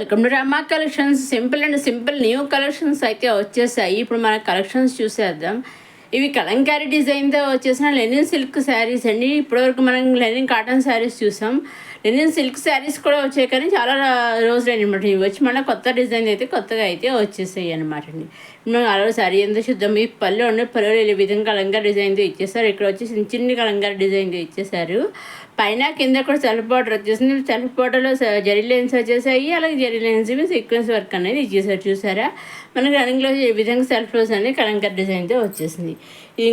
Welcome to Rama collections. Simple and simple new collections అయితే వచ్చేసాయి. ఇప్పుడు మన కలెక్షన్స్ చూసేద్దాం. ఇవి కలంకారీ డిజైన్తో వచ్చేసిన లెనిన్ సిల్క్ శారీస్ అండి. ఇప్పటివరకు మనం లెనిన్ కాటన్ శారీస్ చూసాం. లెనిన్ సిల్క్ శారీస్ కూడా వచ్చాయి, కానీ చాలా రోజులు అనమాట. ఇవి వచ్చి మళ్ళీ కొత్త డిజైన్ అయితే కొత్తగా అయితే వచ్చేసాయి అనమాట అండి. మనం అలా శారీ ఎంత చూద్దాం. ఈ పళ్ళు ఈ విధంగా కలంకారీ డిజైన్తో ఇచ్చేసారు. ఇక్కడ వచ్చి చిన్న కలంకారీ డిజైన్తో ఇచ్చేసారు. పైన కింద కూడా సెల్ఫ్ బార్డర్ వచ్చేసింది. సెల్ఫ్ బార్డర్లో జరీ లైన్స్ వచ్చేసాయి. అలాగే జరీ లైన్స్ మీద సీక్వెన్స్ వర్క్ అనేది ఇచ్చేసారు. చూసారా, మనకి రన్నింగ్లో ఈ విధంగా సెల్ఫ్ రోజ్ అనేది కలంకారీ డిజైన్తో వచ్చేసింది. ఇది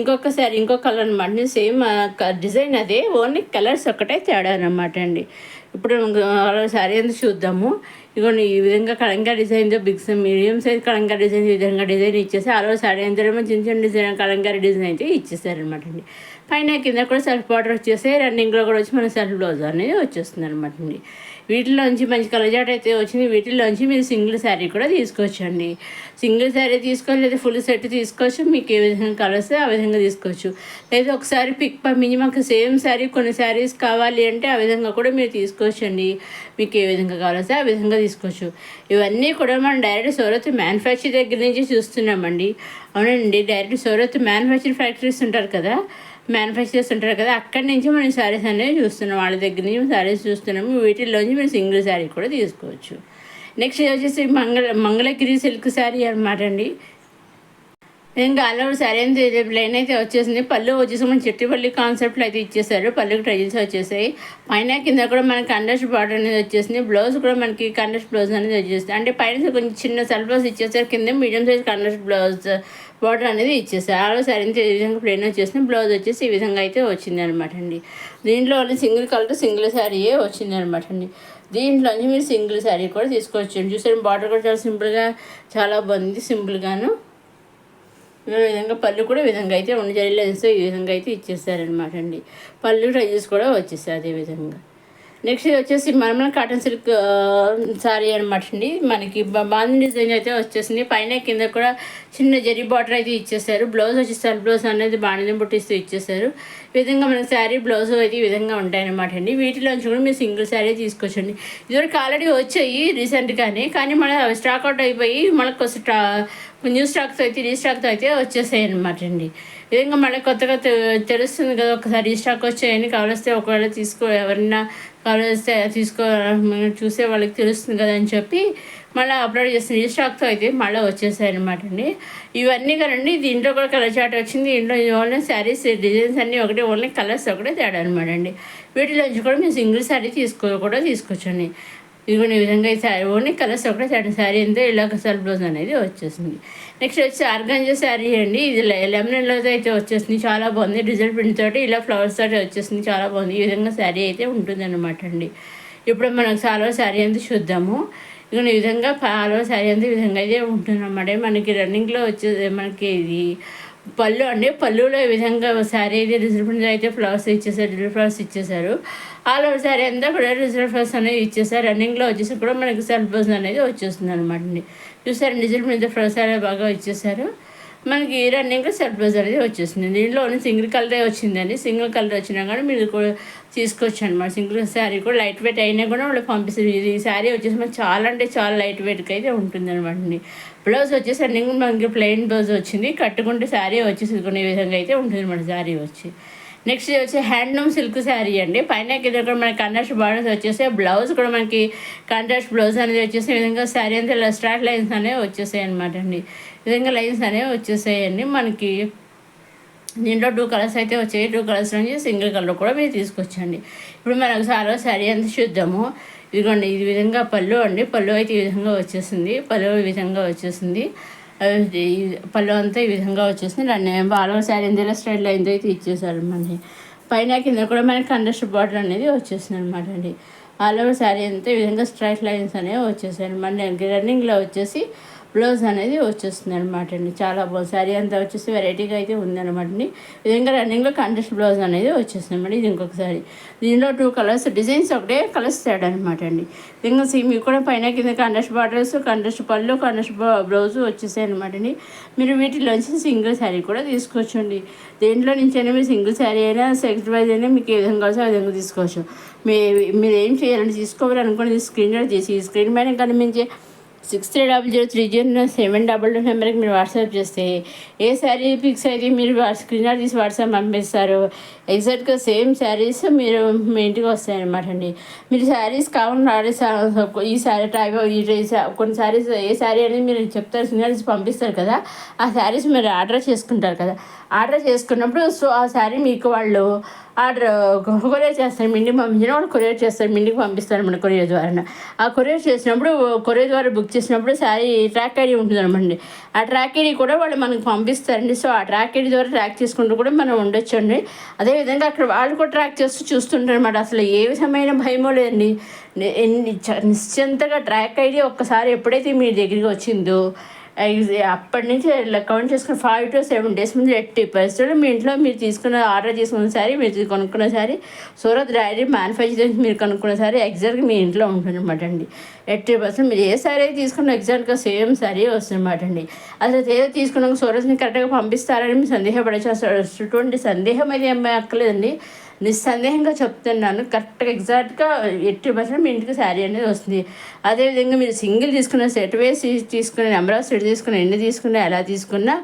ఇంకో కలర్ అనమాట. సేమ్ డిజైన్ అదే, ఓన్లీ కలర్స్ ఒక్కటే తేడా అనమాట అండి. ఇప్పుడు శారీ అంతా చూద్దాము. ఇదిగోండి ఈ విధంగా కలంకారీ డిజైన్తో మీడియం సైజ్ కలంకారీ డిజైన్ ఈ విధంగా డిజైన్ ఇచ్చేసి శారీ అంతా చిన్న డిజైన్ కలంకారీ డిజైన్ అయితే ఇచ్చేసారనమాట అండి. పైన కింద కూడా సెల్ఫ్ బార్డర్ వచ్చేసి రన్నింగ్లో కూడా వచ్చి మన సెల్ఫ్ బ్లౌజ్ అనేది వచ్చేస్తుంది అనమాట అండి. వీటిలోంచి మంచి కలజాట్ అయితే వచ్చింది. వీటిలోంచి మీరు సింగిల్ శారీ కూడా తీసుకోవచ్చండి. సింగిల్ శారీ తీసుకోవచ్చు, లేదా ఫుల్ సెట్ తీసుకోవచ్చు. మీకు ఏ విధంగా కలర్స్ ఆ విధంగా తీసుకోవచ్చు. లేదా ఒకసారి పిక్ పంపించి మాకు సేమ్ శారీ కొన్ని శారీస్ కావాలి అంటే ఆ విధంగా కూడా మీరు తీసుకోవచ్చండి. మీకు ఏ విధంగా కావాల్సి ఆ విధంగా తీసుకోవచ్చు. ఇవన్నీ కూడా మనం డైరెక్ట్ సూరత్ మ్యానుఫ్యాక్చర్ దగ్గర నుంచి చూస్తున్నామండి. అవునండి, డైరెక్ట్ సూరత్ మ్యానుఫ్యాక్చరింగ్ ఫ్యాక్టరీస్ ఉంటారు కదా, మ్యానుఫ్యాక్చరర్స్ ఉంటారు కదా, అక్కడి నుంచి మనం శారీస్ అనేవి చూస్తున్నాం. వాళ్ళ దగ్గర నుంచి శారీస్ చూస్తున్నాము. వీటిల్లోంచి మీరు సింగిల్ శారీ కూడా తీసుకోవచ్చు. నెక్స్ట్ వచ్చేసి మంగళగిరి సిల్క్ శారీ అనమాట అండి. ఇంకా ఆల్ ఓవర్ శారీ అయితే ప్లెయిన్ అయితే వచ్చేసింది. పళ్ళు వచ్చేసి మన చెట్టుపల్లి కాన్సెప్ట్లో అయితే ఇచ్చేసారు. పళ్ళుకి ట్రైల్స్ వచ్చేసాయి. పైన కింద కూడా మనకి కండస్ట్ బార్డర్ అనేది వచ్చేసింది. బ్లౌజ్ కూడా మనకి కండస్ట్ బ్లౌజ్ అనేది వచ్చేస్తుంది. అంటే పైన కొంచెం చిన్న సెల్ఫ్ బ్లౌజ్ ఇచ్చేసారు, కింద మీడియం సైజ్ కండస్ట్ బ్లౌజ్ బార్డర్ అనేది ఇచ్చేసారు. ఆల్ ఓవర్ శారీ ఈ విధంగా ప్లెయిన్ వచ్చేసింది. బ్లౌజ్ వచ్చేసి ఈ విధంగా అయితే వచ్చింది అనమాట అండి. దీంట్లో సింగిల్ కలర్ సింగిల్ శారీయే వచ్చింది అనమాట అండి. దీంట్లోంచి మీరు సింగిల్ శారీ కూడా తీసుకోవచ్చు. చూసారు, బార్డర్ కూడా చాలా సింపుల్గా చాలా బాగుంది. సింపుల్గాను ఈ విధంగా పళ్ళు కూడా ఈ విధంగా అయితే జరీ లైన్స్ ఈ విధంగా అయితే ఇచ్చేసారనమాట అండి. పళ్ళు ట్రైజెస్ కూడా వచ్చేసాయి అదేవిధంగా. నెక్స్ట్ వచ్చేసి మనమల కాటన్ సిల్క్ శారీ అనమాట అండి. మనకి బాంధీ డిజైన్ అయితే వచ్చేసింది. పైన కింద కూడా చిన్న జరీ బార్డర్ అయితే ఇచ్చేసారు. బ్లౌజ్ వచ్చి సెల్ఫ్ బ్లౌజ్ అనేది బాణీని పుట్టిస్తూ ఇచ్చేసారు. ఈ విధంగా మనకి శారీ బ్లౌజ్ అయితే ఈ విధంగా ఉంటాయన్నమాట అండి. వీటిలోంచి కూడా మీరు సింగిల్ శారీ తీసుకోవచ్చండి. ఇదివరకు ఆల్రెడీ వచ్చాయి రీసెంట్గానే, కానీ మళ్ళీ స్టాక్ అవుట్ అయిపోయి మళ్ళీ న్యూ స్టాక్తో అయితే రీస్టాక్తో అయితే వచ్చేసాయి అనమాట అండి. ఈ విధంగా మళ్ళీ కొత్తగా తెలుస్తుంది కదా, ఒకసారి రీస్టాక్ వచ్చాయని కావలిస్తే ఒకవేళ ఎవరైనా కావలిస్తే చూసే వాళ్ళకి తెలుస్తుంది కదా అని చెప్పి మళ్ళీ అప్లోడ్ చేసిన రీస్టాక్తో అయితే మళ్ళీ వచ్చేసాయి అనమాట అండి. ఇవన్నీ కదండి. దీంట్లో కూడా కలర్ చార్ట్ వచ్చింది. దీంట్లో ఓన్లీ శారీస్ డిజైన్స్ అన్నీ ఒకటే, ఓన్లీ కలర్స్ ఒకటే తేడా అనమాట అండి. వీటిలోంచి కూడా మీరు సింగిల్ శారీ తీసుకోవచ్చండి. ఇదిగోండి ఈ విధంగా ఈ శారీ ఓన్లీ కలర్స్ ఒకటే శారీ అంతా ఇలా సెల్ఫ్ బ్లౌజ్ అనేది వచ్చేసింది. నెక్స్ట్ వచ్చి ఆర్గాంజా శారీ అండి. ఇది లెమన్లో అయితే వచ్చేసింది. చాలా బాగుంది. డిజిటల్ ప్రింట్ తోటి ఇలా ఫ్లవర్స్ తోటి వచ్చేసింది. చాలా బాగుంది. ఈ విధంగా శారీ అయితే ఉంటుంది అనమాట అండి. ఇప్పుడు మనం సాల్వర్ శారీ అంతా చూద్దాము. ఇక ఈ విధంగా సాల్వర్ శారీ అంతా ఈ విధంగా అయితే ఉంటుంది అనమాట. మనకి రన్నింగ్లో వచ్చేది మనకి ఇది పళ్ళు అండి. పళ్ళులో ఈ విధంగా శారీ అయితే రిజర్వ్ అయితే ఫ్లవర్స్ ఇచ్చేసారు, డిజిటల్ ఫ్లవర్స్ ఇచ్చేసారు. ఆల్ ఓవర్ శారీ అంతా కూడా రిజర్వ్ ఫ్లవర్స్ అనేది ఇచ్చేసారు. రన్నింగ్లో వచ్చేసి కూడా మనకి సెల్ఫ్ బ్లౌజ్ అనేది వచ్చేస్తుంది అనమాట అండి. చూసారు, డిజిటల్ మీద ఫ్లవర్స్ అనేది బాగా ఇచ్చేసారు. మనకి రన్నింగ్లో సెల్ఫ్ బ్లౌజ్ అనేది వచ్చేస్తుంది. దీంట్లో సింగిల్ కలరే వచ్చిందండి. సింగిల్ కలర్ వచ్చినా కానీ మీరు కూడా తీసుకోవచ్చు అనమాట. సింగిల్ శారీ కూడా లైట్ వెయిట్ అయినా కూడా వాళ్ళు పంపిస్తారు. ఈ శారీ వచ్చేసి మనకి చాలా అంటే చాలా లైట్ వెయిట్కి అయితే ఉంటుంది అనమాట అండి. బ్లౌజ్ వచ్చేసి రన్నింగ్ మనకి ప్లెయిన్ బ్లౌజ్ వచ్చింది. కట్టుకుంటే శారీ వచ్చేసి ఈ విధంగా అయితే ఉంటుంది అనమాట శారీ వచ్చి. నెక్స్ట్ వచ్చి హ్యాండ్లూమ్ సిల్క్ శారీ అండి. పైన కింద కూడా మనకి కాంట్రాస్ట్ బార్డర్స్ వచ్చేసాయి. బ్లౌజ్ కూడా మనకి కాంట్రాస్ట్ బ్లౌజ్ అనేది వచ్చేసి ఈ విధంగా శారీ అంతా ఇలా స్ట్రాట్ లైన్స్ అనేవి వచ్చేసాయి అనమాట అండి. ఈ విధంగా లైన్స్ అనేవి వచ్చేసాయండి. మనకి దీంట్లో 2 కలర్స్ అయితే వచ్చాయి. 2 కలర్స్ నుంచి సింగిల్ కలర్ కూడా మీరు తీసుకొచ్చండి. ఇప్పుడు మనకు శారీ అంతా చూద్దాము. ఇదిగోండి ఈ విధంగా పళ్ళు అండి. పళ్ళు అయితే ఈ విధంగా వచ్చేసింది. పళ్ళు ఈ విధంగా వచ్చేసింది. పళ్ళు అంతా ఈ విధంగా వచ్చేసింది. ఆల్ ఓవర్ శారీ ఇందులో స్ట్రైట్ లైన్స్ అయితే ఇచ్చేసారు మనకి. పైన కింద కూడా మనకి కండస్ట్ బార్డర్ అనేది వచ్చేసింది అనమాట అండి. ఆల్ ఓవర్ శారీ అంతా ఈ విధంగా స్ట్రైట్ లైన్స్ అనేవి వచ్చేసాయి. మనకి రన్నింగ్లో వచ్చేసి బ్లౌజ్ అనేది వచ్చేస్తుంది అనమాట అండి. చాలా బాగుంది. శారీ అంతా వచ్చేసి వెరైటీగా అయితే ఉందన్నమాట అండి. విధంగా రన్నింగ్లో కాంట్రాస్ట్ బ్లౌజ్ అనేది వచ్చేస్తుంది అనమాట. ఇది ఇంకొక శారీ. దీనిలో 2 కలర్స్ డిజైన్స్ ఒకటే కలర్స్ తేడా అనమాట అండి. విధంగా మీకు కూడా పైన కింద కాంట్రాస్ట్ బార్డర్స్, కాంట్రాస్ట్ పళ్ళు, కాంట్రాస్ట్ బ్లౌజ్ వచ్చేసాయి అనమాట అండి. మీరు వీటిలోంచి సింగిల్ శారీ కూడా తీసుకోవచ్చండి. దేంట్లో నుంచి అయినా మీరు సింగిల్ శారీ అయినా సెక్స్ వైజ్ అయినా మీకు ఏ విధంగా కావాల్సి ఆ విధంగా తీసుకోవచ్చు. మీరు ఏం చేయాలంటే తీసుకోవాలనుకోండి స్క్రీన్ షాట్ తీసి స్క్రీన్ పైన కనిపించే 6300300722 నెంబర్కి మీరు వాట్సాప్ చేస్తే ఏ శారీ పిక్స్ అయితే మీరు స్క్రీన్ షాట్ తీసి వాట్సాప్ పంపిస్తారు ఎగ్జాక్ట్గా సేమ్ శారీస్ మీరు మీ ఇంటికి వస్తాయన్నమాట అండి. మీరు శారీస్ కావాలని ఈ శారీ టైప్ కొన్ని శారీస్ ఏ శారీ అనేది మీరు చెప్తారు స్క్రీన్ షాట్ తీసి పంపిస్తారు కదా, ఆ శారీస్ మీరు ఆర్డర్ చేసుకుంటారు కదా. ఆర్డర్ చేసుకున్నప్పుడు సో ఆ శారీ మీకు వాళ్ళు ఆర్డర్ కొరియర్ చేస్తారు. మీ ఇంటికి పంపించిన వాళ్ళు కొరియర్ చేస్తారు, మీ ఇంటికి పంపిస్తారు మన కొరియర్ ద్వారా. ఆ కొరియర్ చేసినప్పుడు కొరియర్ ద్వారా బుక్ చేసినప్పుడు శారీ ట్రాక్ ఐడి ఉంటుంది అనమాట. ఆ ట్రాక్ ఐడి కూడా వాళ్ళు మనకు పంపిస్తారండి. సో ఆ ట్రాక్ ఐడి ద్వారా ట్రాక్ చేసుకుంటూ కూడా మనం ఉండొచ్చు అండి. అదేవిధంగా అక్కడ వాళ్ళు కూడా ట్రాక్ చేస్తూ చూస్తుంటారు అనమాట. అసలు ఏ విధమైన భయమో లేదండి. నిశ్చింతగా ట్రాక్ ఐడి ఒక్కసారి ఎప్పుడైతే మీ దగ్గరికి వచ్చిందో అప్పటి నుంచి కౌంట్ చేసుకుని 5 to 7 days ముందు 80% మీ ఇంట్లో మీరు తీసుకున్న ఆర్డర్ చేసుకున్న శారీ, మీరు కొనుక్కున్న శారీ, సూరత్ డైరీ మ్యానుఫ్యాక్చరింగ్ మీరు కొనుక్కున్న శారీ ఎగ్జాక్ట్గా మీ ఇంట్లో ఉంటుంది అనమాట అండి. 80% మీరు ఏ శారీ తీసుకున్న ఎగ్జాక్ట్గా సేమ్ శారీ వస్తుంది అనమాట అండి. అసలు ఏదో తీసుకున్నాక సూరత్ని కరెక్ట్గా పంపిస్తారని మీరు సందేహపడచ్చు. అసలు అటువంటి సందేహం అయితే ఏమీ అక్కర్లేదండి. నిస్సందేహంగా చెప్తున్నాను, కరెక్ట్గా ఎగ్జాక్ట్గా 80% మీ ఇంటికి శారీ అనేది వస్తుంది. అదేవిధంగా మీరు సింగిల్ తీసుకున్న సెట్ వేసి తీసుకున్న నెంబర్ ఆఫ్ సెట్ తీసుకున్న ఎన్ని తీసుకున్నా ఎలా తీసుకున్నా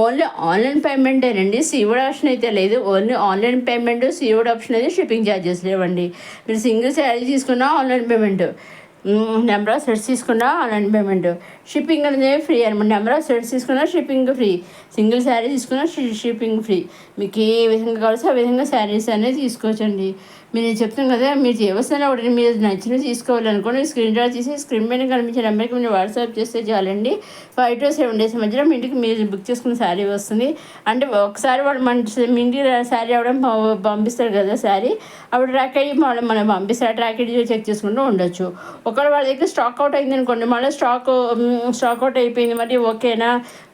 ఓన్లీ ఆన్లైన్ పేమెంటేనండి. సీఓడి ఆప్షన్ అయితే లేదు. Only online payment, COD option అయితే షిప్పింగ్ ఛార్జెస్ లేవండి. మీరు సింగిల్ శారీ తీసుకున్నా online payment, number of sets తీసుకున్నా ఆన్లైన్ పేమెంట్, షిప్పింగ్ అనేది ఫ్రీ అనమాట. నెంబర్ ఆఫ్ సెట్స్ తీసుకున్నా షిప్పింగ్ ఫ్రీ, సింగిల్ శారీ తీసుకున్నా షిప్పింగ్ ఫ్రీ. మీకు ఏ విధంగా కావాల్సి ఆ విధంగా శారీస్ అనేది తీసుకోవచ్చండి. మీరు చెప్తాను కదా, మీరు వ్యవస్థను ఒకటి మీరు నచ్చినవి తీసుకోవాలనుకోండి స్క్రీన్ షాట్ తీసి స్క్రీన్ పైన కనిపించే నెంబర్కి మీరు వాట్సాప్ చేస్తే చాలండి. 5 to 7 days మధ్యలో మీ ఇంటికి మీరు బుక్ చేసుకున్న శారీ వస్తుంది. అంటే ఒకసారి వాళ్ళు మీ ఇంటికి శారీ అవ్వడం పంపిస్తారు కదా శారీ, అప్పుడు ట్రాక్ ఐడి మనం పంపిస్తారు. ట్రాక్ ఐడి చెక్ చేసుకుంటూ ఉండొచ్చు. ఒకవేళ వాళ్ళ దగ్గర స్టాక్ అవుట్ అయింది అనుకోండి, మళ్ళీ స్టాక్ అవుట్ అయిపోయింది మరి ఓకేనా,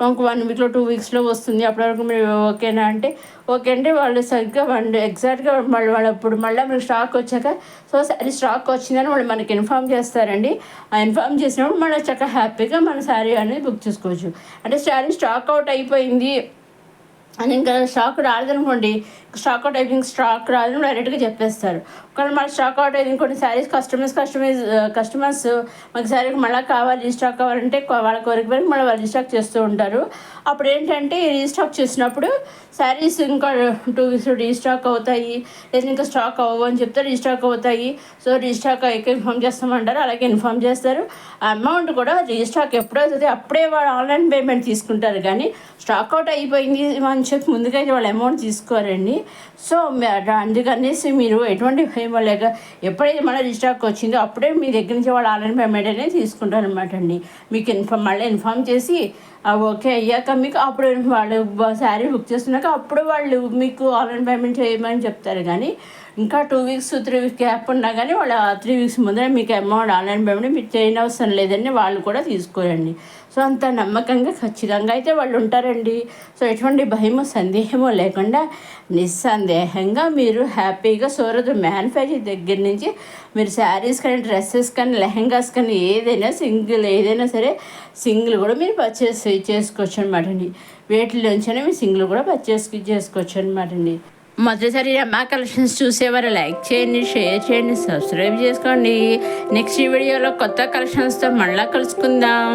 ఇంక 1 weekలో 2 weeksలో వస్తుంది అప్పటి వరకు మీరు ఓకేనా అంటే ఓకే అంటే వాళ్ళు సరిగ్గా ఎగ్జాక్ట్గా వాళ్ళు అప్పుడు మళ్ళీ మనకి స్టాక్ వచ్చాక సో శారీ స్టాక్ వచ్చిందని వాళ్ళు మనకి ఇన్ఫామ్ చేస్తారండి. ఆ ఇన్ఫామ్ చేసినప్పుడు మనం చక్కగా హ్యాపీగా మన శారీ అనేది బుక్ చేసుకోవచ్చు. అంటే శారీ స్టాక్ అవుట్ అయిపోయింది అని ఇంకా స్టాక్ రాలేదనుకోండి, స్టాక్ అవుట్ అయిపోయింది స్టాక్ రాదని డైరెక్ట్గా చెప్పేస్తారు. ఒకవేళ మన స్టాక్ అవుట్ అయింది కొన్ని శారీస్ కస్టమర్స్ మాకు శారీకి మళ్ళీ కావాలి రీస్టాక్ కావాలంటే వాళ్ళ కోరిక వరకు మళ్ళీ వాళ్ళు రీస్టాక్ చేస్తూ ఉంటారు. అప్పుడు ఏంటంటే రీస్టాక్ చేసినప్పుడు శారీస్ ఇంకా 2 weeks రీస్టాక్ అవుతాయి, లేదా ఇంకా స్టాక్ అవ్వవు అని చెప్తే రీస్టాక్ అవుతాయి. సో రీస్టాక్ అయ్యాక ఇన్ఫామ్ చేస్తామంటారు, అలాగే ఇన్ఫామ్ చేస్తారు. ఆ అమౌంట్ కూడా రీస్టాక్ ఎప్పుడవుతుంది అప్పుడే వాళ్ళు ఆన్లైన్ పేమెంట్ తీసుకుంటారు, కానీ స్టాక్ అవుట్ అయిపోయింది అని చెప్పి ముందుగా వాళ్ళు అమౌంట్ తీసుకోరండి. సో అందుకనేసి మీరు ఎటువంటి భయం లేక ఎప్పుడైతే మళ్ళీ రీస్టాక్ వచ్చిందో అప్పుడే మీ దగ్గర నుంచి వాళ్ళు ఆన్లైన్ పేమెంట్ అనేది తీసుకుంటారు అనమాట అండి. మీకు మళ్ళీ ఇన్ఫామ్ చేసి ఓకే అయ్యాక మీకు అప్పుడు వాళ్ళు శారీ బుక్ చేస్తున్నాక అప్పుడు వాళ్ళు మీకు ఆన్లైన్ పేమెంట్ చేయమని చెప్తారు. కానీ ఇంకా 2 weeks 3 weeks గ్యాప్ ఉన్నా కానీ వాళ్ళు 3 weeks ముందర మీకు అమౌంట్ ఆన్లైన్ పేమెంట్ మీరు చేయని అవసరం లేదని వాళ్ళు కూడా తీసుకోరండి. సో అంత నమ్మకంగా ఖచ్చితంగా అయితే వాళ్ళు ఉంటారండి. సో ఎటువంటి భయమో సందేహమో లేకుండా నిస్సందేహంగా మీరు హ్యాపీగా సూరత్ మ్యానుఫ్యాక్చరింగ్ దగ్గర నుంచి మీరు శారీస్ కానీ డ్రెస్సెస్ కానీ లెహెంగాస్ కానీ ఏదైనా సరే సింగిల్ కూడా మీరు పర్చేస్ చేసుకోవచ్చు అనమాట అండి. వేటిలోంచైనా మీరు సింగిల్ కూడా చేసుకోవచ్చు అనమాట అండి. మొదటిసారి మా కలెక్షన్స్ చూసేవారు లైక్ చేయండి, షేర్ చేయండి, సబ్స్క్రైబ్ చేసుకోండి. నెక్స్ట్ వీడియోలో కొత్త కలెక్షన్స్తో మళ్ళీ కలుసుకుందాం.